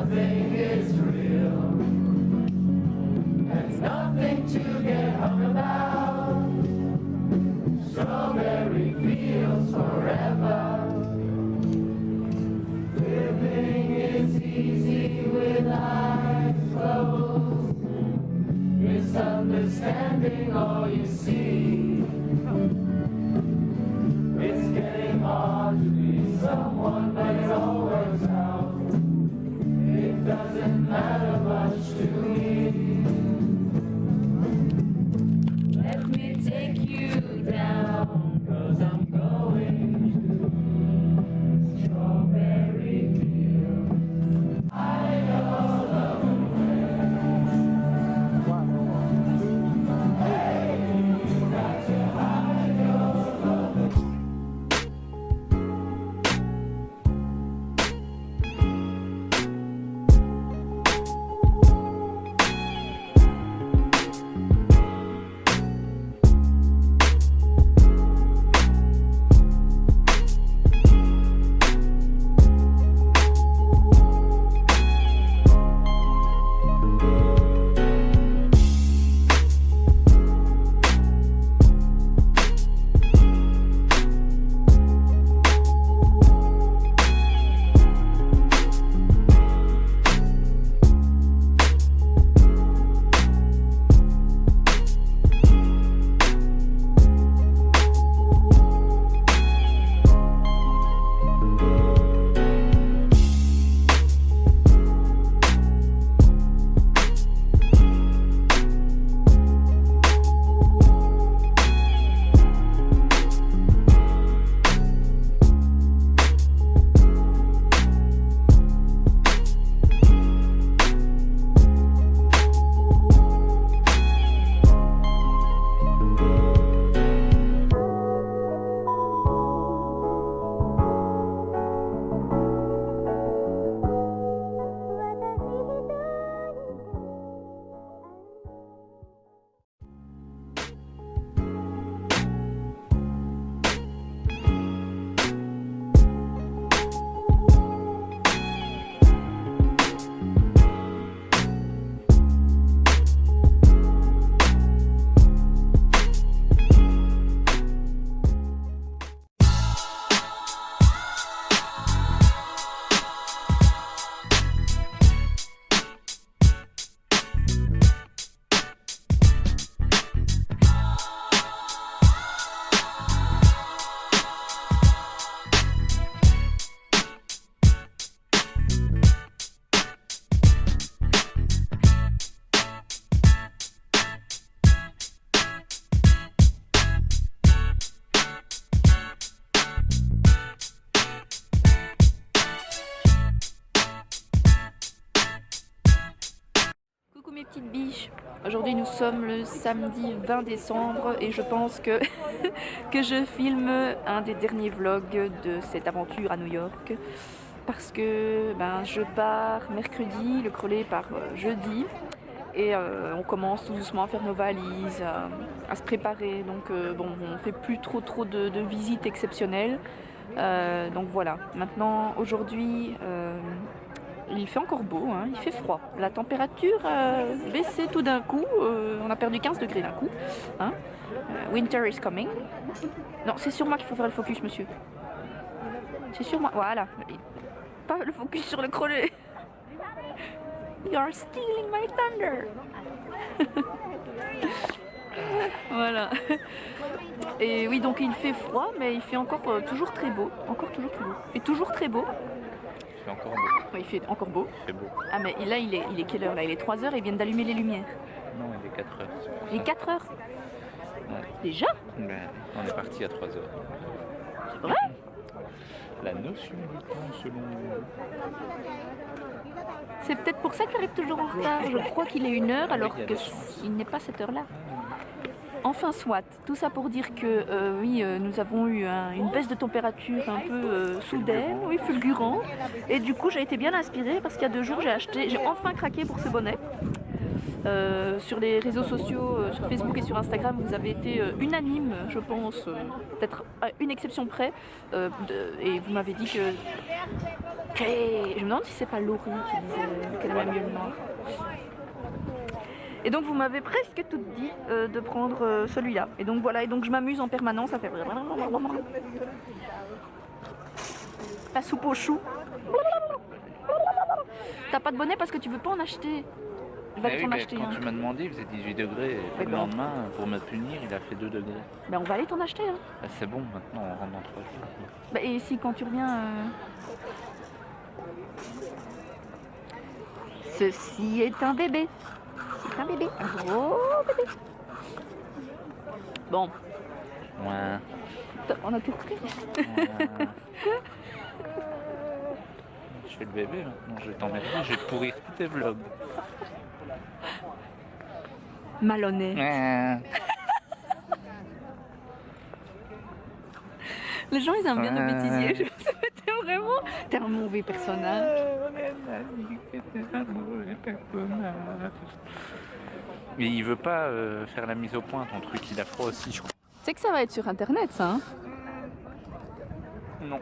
Nothing is real. There's nothing to get hung about. Strawberry fields forever. Living is easy with eyes closed. Misunderstanding all you see. It's getting hard to be someone, but it all works out. It doesn't matter much to me. Let me take you down, 'cause I'm going to strawberry fields. I know the way. Hey, you got to hide your love. Coucou mes petites biches, aujourd'hui nous sommes le samedi 20 décembre et je pense que, que je filme un des derniers vlogs de cette aventure à New York parce que je pars mercredi, le Crollet part jeudi et on commence tout doucement à faire nos valises, à se préparer, donc bon, on fait plus trop de visites exceptionnelles, donc voilà. Maintenant aujourd'hui il fait encore beau, hein, il fait froid. La température a baissé tout d'un coup, on a perdu 15 degrés d'un coup. Hein. Winter is coming. Non, c'est sur moi qu'il faut faire le focus, monsieur. C'est sur moi, voilà. Pas le focus sur le Crollet. You're stealing my thunder. Voilà. Et oui, donc il fait froid, mais il fait encore toujours très beau. Encore toujours très beau. Il fait toujours très beau. Il fait encore beau. Oui, il fait encore beau. Très beau. Ah mais là il est quelle heure là? Il est 3 h et ils viennent d'allumer les lumières. Non, il est 4 h. Il est 4 h? Ouais. Déjà? Ben, on est parti à 3 h. C'est vrai? La notion du temps selon... C'est peut-être pour ça qu'il arrive toujours en retard. Je crois qu'il est 1 h alors qu'il n'est pas cette heure-là. Enfin soit, tout ça pour dire que oui, nous avons eu une baisse de température un peu soudaine, oui, fulgurant. Et du coup j'ai été bien inspirée parce qu'il y a 2 jours j'ai enfin craqué pour ce bonnet. Sur les réseaux sociaux, sur Facebook et sur Instagram, vous avez été unanime, je pense, peut-être à une exception près, et vous m'avez dit que Ok, je me demande si c'est pas Laurie qui disait qu'elle aimait mieux le noir. Et donc vous m'avez presque tout dit de prendre celui-là. Et donc voilà, et donc je m'amuse en permanence à faire la soupe aux choux. T'as pas de bonnet parce que tu veux pas en acheter. Je vais Mais aller oui, t'en mais acheter quand un. tu m'as demandé, il faisait 18 degrés. Et Mais le bon. lendemain, pour me punir, il a fait 2 degrés. Ben on va aller t'en acheter un. Bah, c'est bon, maintenant on rentre dans 3 jours. Bah, et si quand tu reviens... Ceci est un bébé. C'est un bébé. Un gros bébé. Bon, Ouais. on a tout repris. Ouais. Je fais le bébé maintenant, je vais t'emmerder, je vais te pourrir tous tes vlogs. Malhonnête. Ouais. Les gens ils aiment bien nos Ouais. bêtisiers. Je pense que t'es vraiment... T'es un mauvais personnage. Mais il veut pas faire la mise au point, ton truc, il a froid aussi, je crois. Tu sais que ça va être sur internet ça, hein? Non.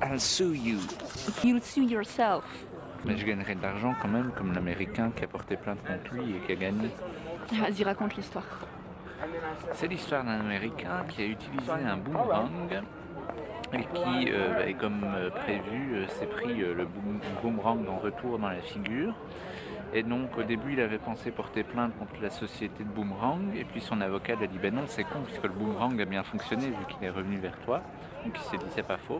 I'll sue you. You'll sue yourself. Mais je gagnerai de l'argent quand même, comme l'américain qui a porté plainte contre lui et qui a gagné. Vas-y, raconte l'histoire. C'est l'histoire d'un américain qui a utilisé un boomerang et qui, comme prévu, s'est pris le boomerang en retour dans la figure. Et donc au début il avait pensé porter plainte contre la société de boomerang et puis son avocat lui a dit ben non c'est con puisque le boomerang a bien fonctionné vu qu'il est revenu vers toi. Donc il s'est dit c'est pas faux.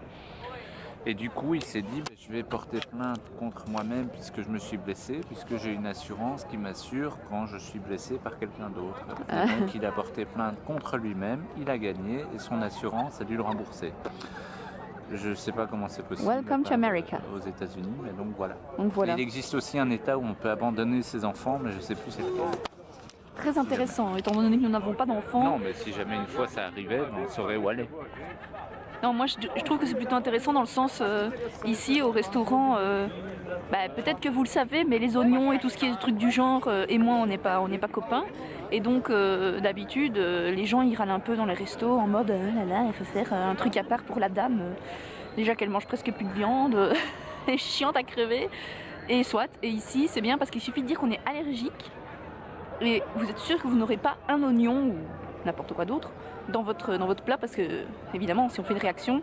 Et du coup il s'est dit ben, je vais porter plainte contre moi-même puisque je me suis blessé, puisque j'ai une assurance qui m'assure quand je suis blessé par quelqu'un d'autre. Et donc il a porté plainte contre lui-même, il a gagné et son assurance a dû le rembourser. Je ne sais pas comment c'est possible. Welcome to America. Aux États-Unis, mais donc voilà. Donc voilà. Il existe aussi un état où on peut abandonner ses enfants, mais je ne sais plus c'est lequel. Très intéressant, étant donné que nous n'avons pas d'enfants. Non, mais si jamais une fois ça arrivait, on saurait où aller. Non, moi je trouve que c'est plutôt intéressant dans le sens, ici au restaurant, peut-être que vous le savez, mais les oignons et tout ce qui est truc du genre, et moi on n'est pas copains. Et donc d'habitude, les gens ils râlent un peu dans les restos en mode là là, il faut faire un truc à part pour la dame. Déjà qu'elle mange presque plus de viande, elle est chiante à crever. Et soit, et ici c'est bien parce qu'il suffit de dire qu'on est allergique. Et vous êtes sûr que vous n'aurez pas un oignon ou n'importe quoi d'autre dans votre plat parce que évidemment si on fait une réaction,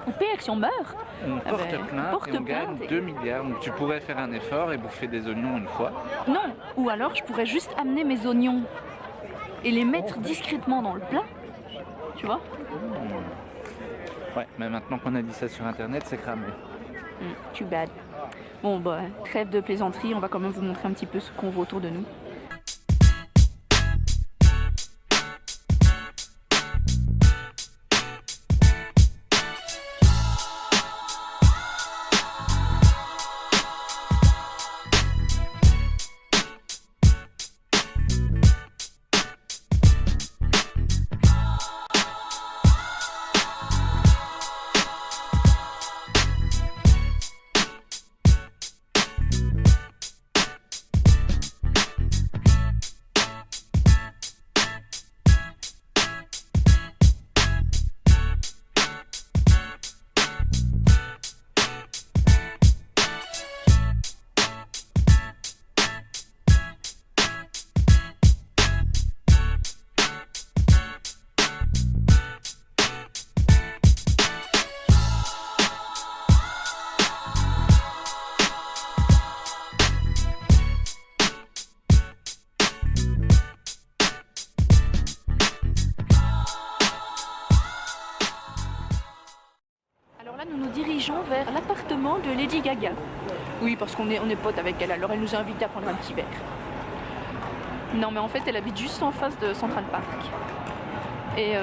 ou pire si on meurt, On porte plainte porte et on gagne plainte 2 milliards. Donc tu pourrais faire un effort et bouffer des oignons une fois. non, ou alors je pourrais juste amener mes oignons et les mettre discrètement dans le plat, tu vois. Ouais, mais maintenant qu'on a dit ça sur internet, c'est cramé. Too bad. Bon bah trêve de plaisanterie, on va quand même vous montrer un petit peu ce qu'on voit autour de nous. Nous nous dirigeons vers l'appartement de Lady Gaga. Oui, parce qu'on est potes avec elle, alors elle nous a invités à prendre un petit verre. Non, mais en fait, elle habite juste en face de Central Park. Et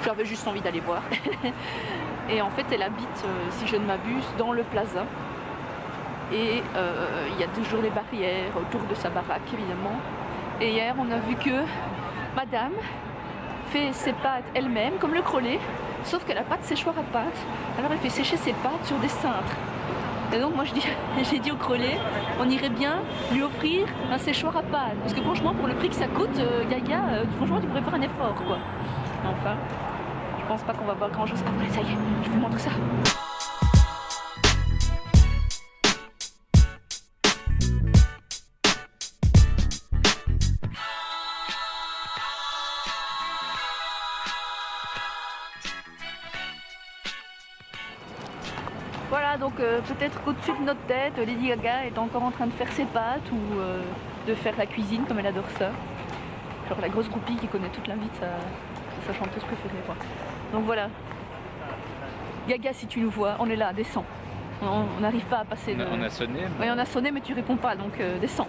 j'avais juste envie d'aller voir. Et en fait, elle habite, si je ne m'abuse, dans le plaza. Et il y a toujours les barrières autour de sa baraque, évidemment. Et hier, on a vu que madame fait ses pâtes elle-même, comme le crollet. Sauf qu'elle n'a pas de séchoir à pâtes, alors elle fait sécher ses pâtes sur des cintres. Et donc moi j'ai dit au crollet, on irait bien lui offrir un séchoir à pâtes. Parce que franchement pour le prix que ça coûte, Gaga, franchement tu pourrais faire un effort quoi. Mais enfin, je pense pas qu'on va voir grand chose. Ah ouais, ça y est, je vous montre ça. voilà, donc peut-être qu'au-dessus de notre tête, Lady Gaga est encore en train de faire ses pâtes ou de faire la cuisine comme elle adore ça. Genre la grosse groupie qui connaît toute la vie de sa chanteuse préférée, quoi. Donc voilà. Gaga, si tu nous vois, on est là, descends. On n'arrive pas à passer On a sonné. Oui, on a sonné, mais tu réponds pas, donc descends.